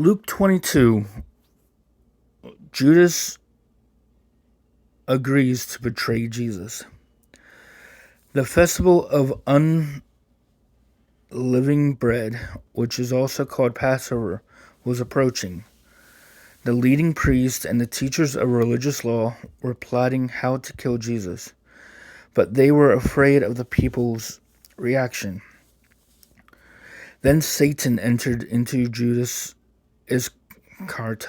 Luke 22, Judas agrees to betray Jesus. The festival of unleavened bread, which is also called Passover, was approaching. The leading priests and the teachers of religious law were plotting how to kill Jesus, but they were afraid of the people's reaction. Then Satan entered into Judas Iscariot,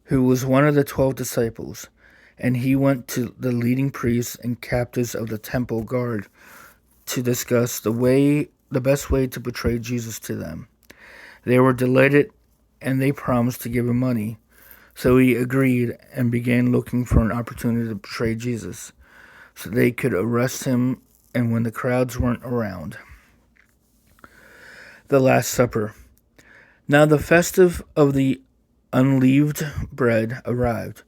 who was one of the 12 disciples, and he went to the leading priests and captains of the temple guard to discuss the best way to betray Jesus to them. They were delighted, and they promised to give him money. So he agreed and began looking for an opportunity to betray Jesus, so they could arrest him and when the crowds weren't around. The Last Supper. Now the festive of the unleavened bread arrived.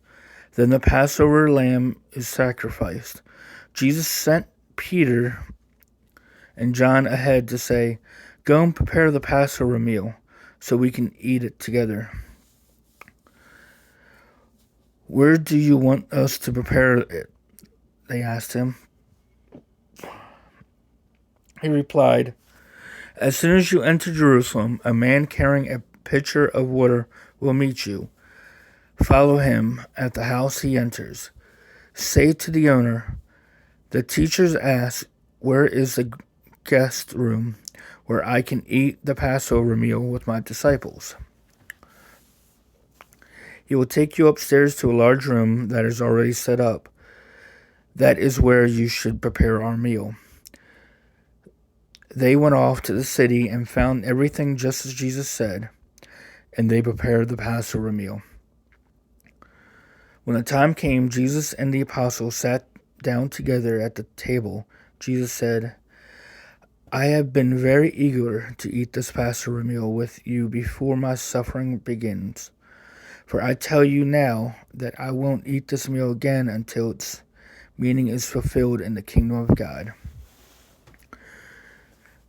Then the Passover lamb is sacrificed. Jesus sent Peter and John ahead to say, "Go and prepare the Passover meal so we can eat it together." "Where do you want us to prepare it?" they asked him. He replied, "As soon as you enter Jerusalem, a man carrying a pitcher of water will meet you. Follow him at the house he enters. Say to the owner, 'The teachers ask, where is the guest room where I can eat the Passover meal with my disciples?' He will take you upstairs to a large room that is already set up. That is where you should prepare our meal." They went off to the city and found everything just as Jesus said, and they prepared the Passover meal. When the time came, Jesus and the apostles sat down together at the table. Jesus said, "I have been very eager to eat this Passover meal with you before my suffering begins. For I tell you now that I won't eat this meal again until its meaning is fulfilled in the kingdom of God."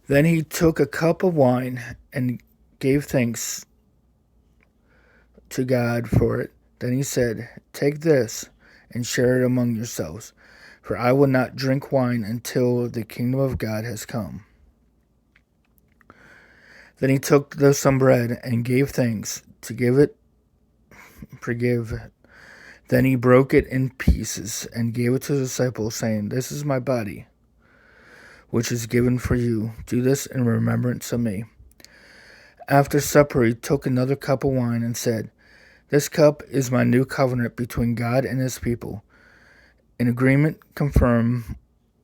Then he took a cup of wine and gave thanks to God for it. Then he said, "Take this and share it among yourselves, for I will not drink wine until the kingdom of God has come." Then he took some bread and gave thanks to forgive it. Then he broke it in pieces and gave it to the disciples, saying, "This is my body, which is given for you. Do this in remembrance of me." After supper, he took another cup of wine and said, "This cup is my new covenant between God and his people, an agreement confirmed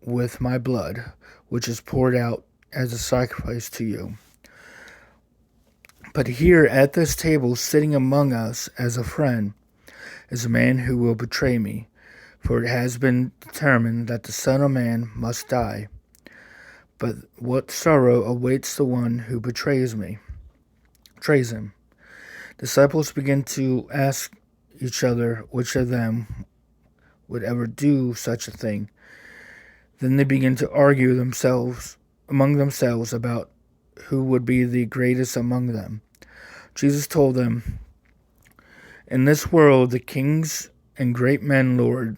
with my blood, which is poured out as a sacrifice to you. But here at this table, sitting among us as a friend, is a man who will betray me, for it has been determined that the Son of Man must die. But what sorrow awaits the one who betrays him." Disciples began to ask each other which of them would ever do such a thing. Then they began to argue among themselves about who would be the greatest among them. Jesus told them, "In this world the kings and great men lord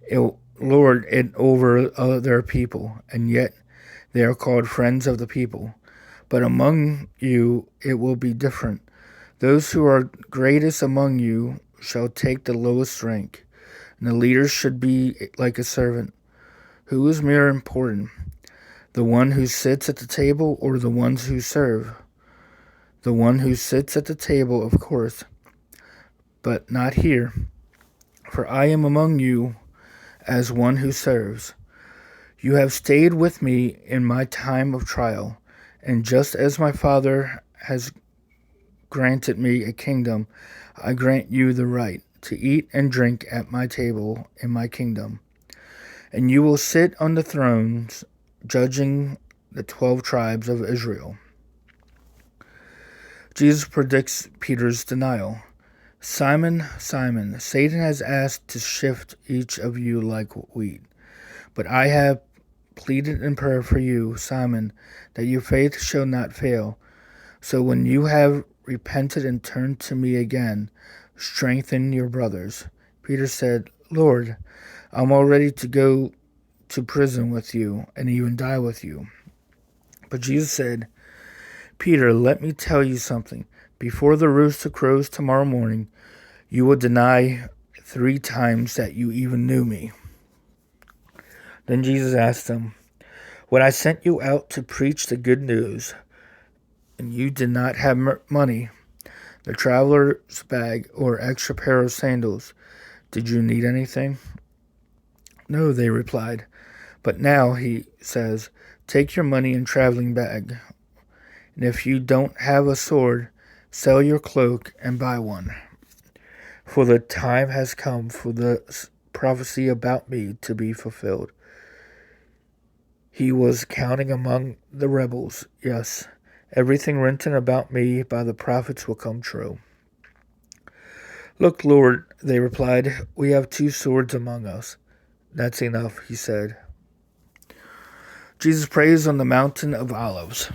it over their people, and yet they are called friends of the people. But among you it will be different. Those who are greatest among you shall take the lowest rank, and the leaders should be like a servant. Who is more important, the one who sits at the table or the ones who serve? The one who sits at the table, of course, but not here. For I am among you as one who serves. You have stayed with me in my time of trial, and just as my Father has granted me a kingdom, I grant you the right to eat and drink at my table in my kingdom. And you will sit on the thrones, judging the 12 tribes of Israel." Jesus predicts Peter's denial. "Simon, Simon, Satan has asked to sift each of you like wheat. But I have pleaded in prayer for you, Simon, that your faith shall not fail. So when you have repented and turned to me again, strengthen your brothers. Peter said, Lord, I'm all ready to go to prison with you and even die with you. But Jesus said, Peter, let me tell you something. Before the rooster crows tomorrow morning, you will deny 3 times that you even knew me. Then Jesus asked him, when I sent you out to preach the good news, and you did not have money, the traveler's bag, or extra pair of sandals, did you need anything? No, they replied. But now, he says, take your money and traveling bag. And if you don't have a sword, sell your cloak and buy one. For the time has come for the prophecy about me to be fulfilled. He was counting among the rebels. Yes, everything written about me by the prophets will come true. Look, Lord, they replied, we have 2 swords among us. That's enough, he said. Jesus prays on the mountain of Olives.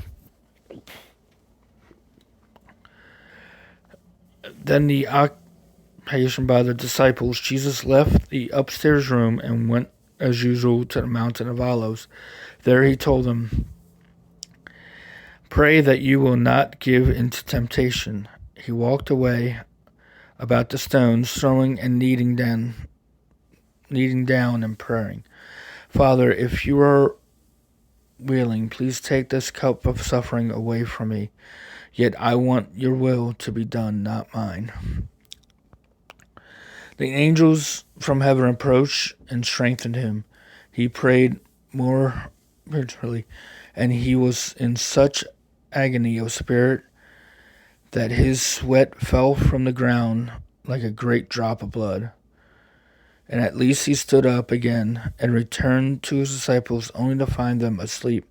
Then the occupation by the disciples, Jesus left the upstairs room and went as usual to the mountain of Olives. There he told them, pray that you will not give into temptation. He walked away about the stones, throwing and kneeling down and praying. Father, if you are willing, please take this cup of suffering away from me. Yet I want your will to be done, not mine. The angels from heaven approached and strengthened him. He prayed more bitterly, and he was in such agony of spirit that his sweat fell from the ground like a great drop of blood. And at least he stood up again and returned to his disciples, only to find them asleep,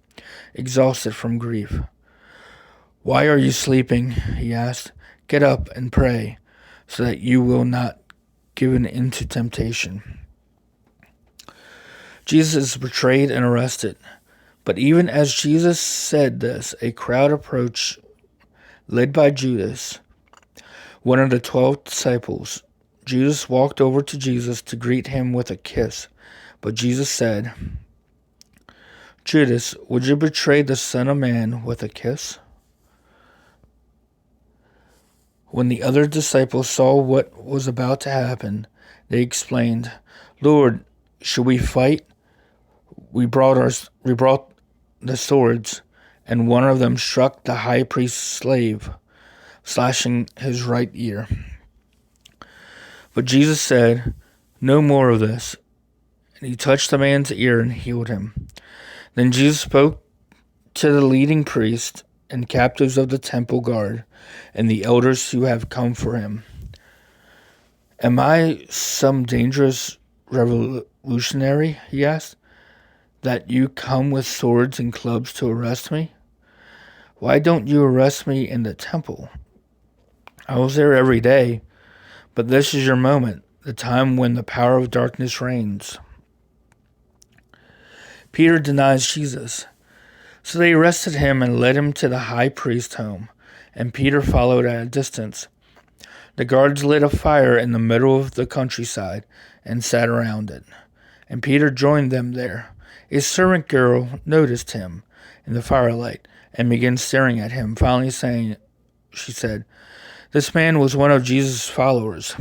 exhausted from grief. Why are you sleeping? He asked. Get up and pray, so that you will not given into temptation. Jesus is betrayed and arrested. But even as Jesus said this, a crowd approached, led by Judas, one of the 12 disciples. Judas walked over to Jesus to greet him with a kiss. But Jesus said, Judas, would you betray the Son of Man with a kiss? When the other disciples saw what was about to happen, they explained, Lord, should we fight? We brought the swords, and one of them struck the high priest's slave, slashing his right ear. But Jesus said, no more of this. And he touched the man's ear and healed him. Then Jesus spoke to the leading priests and captives of the temple guard and the elders who have come for him. Am I some dangerous revolutionary, he asked, that you come with swords and clubs to arrest me? Why don't you arrest me in the temple? I was there every day, but this is your moment, the time when the power of darkness reigns. Peter denies Jesus. So they arrested him and led him to the high priest's home, and Peter followed at a distance. The guards lit a fire in the middle of the countryside and sat around it, and Peter joined them there. A servant girl noticed him in the firelight and began staring at him. Finally she said, this man was one of Jesus' followers.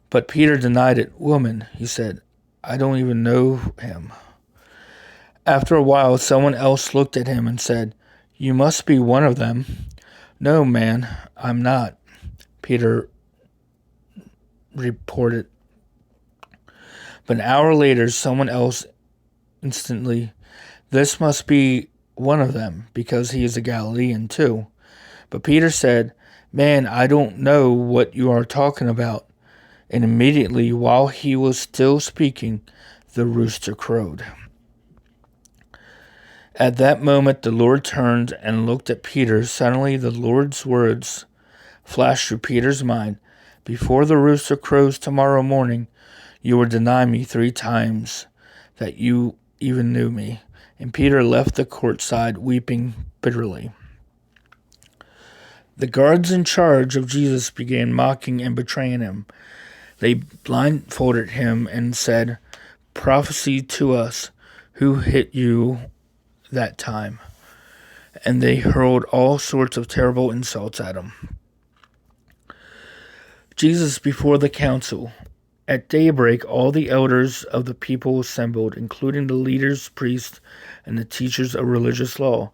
But Peter denied it. Woman, he said, I don't even know him. After a while, someone else looked at him and said, you must be one of them. No, man, I'm not, Peter reported. But an hour later, someone else instantly, this must be one of them, because he is a Galilean too. But Peter said, man, I don't know what you are talking about. And immediately, while he was still speaking, the rooster crowed. At that moment, the Lord turned and looked at Peter. Suddenly, the Lord's words flashed through Peter's mind. Before the rooster crows tomorrow morning, you will deny me 3 times that you even knew me. And Peter left the courtside weeping bitterly. The guards in charge of Jesus began mocking and betraying him. They blindfolded him and said, "Prophesy to us, who hit you that time?" And they hurled all sorts of terrible insults at him. Jesus before the council. At daybreak, all the elders of the people assembled, including the leaders, priests, and the teachers of religious law.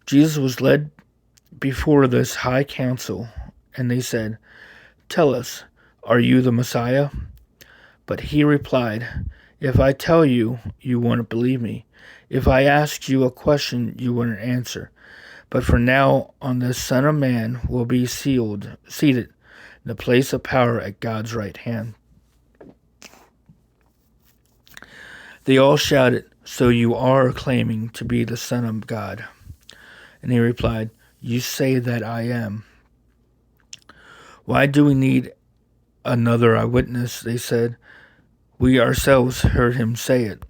Jesus was led before this high council, and they said, "Tell us, are you the Messiah?" But he replied, "If I tell you, you won't believe me. If I ask you a question, you wouldn't answer. But from now on, the Son of Man will be seated in the place of power at God's right hand." They all shouted, "So you are claiming to be the Son of God?" And he replied, "You say that I am." "Why do we need another eyewitness?" they said. "We ourselves heard him say it."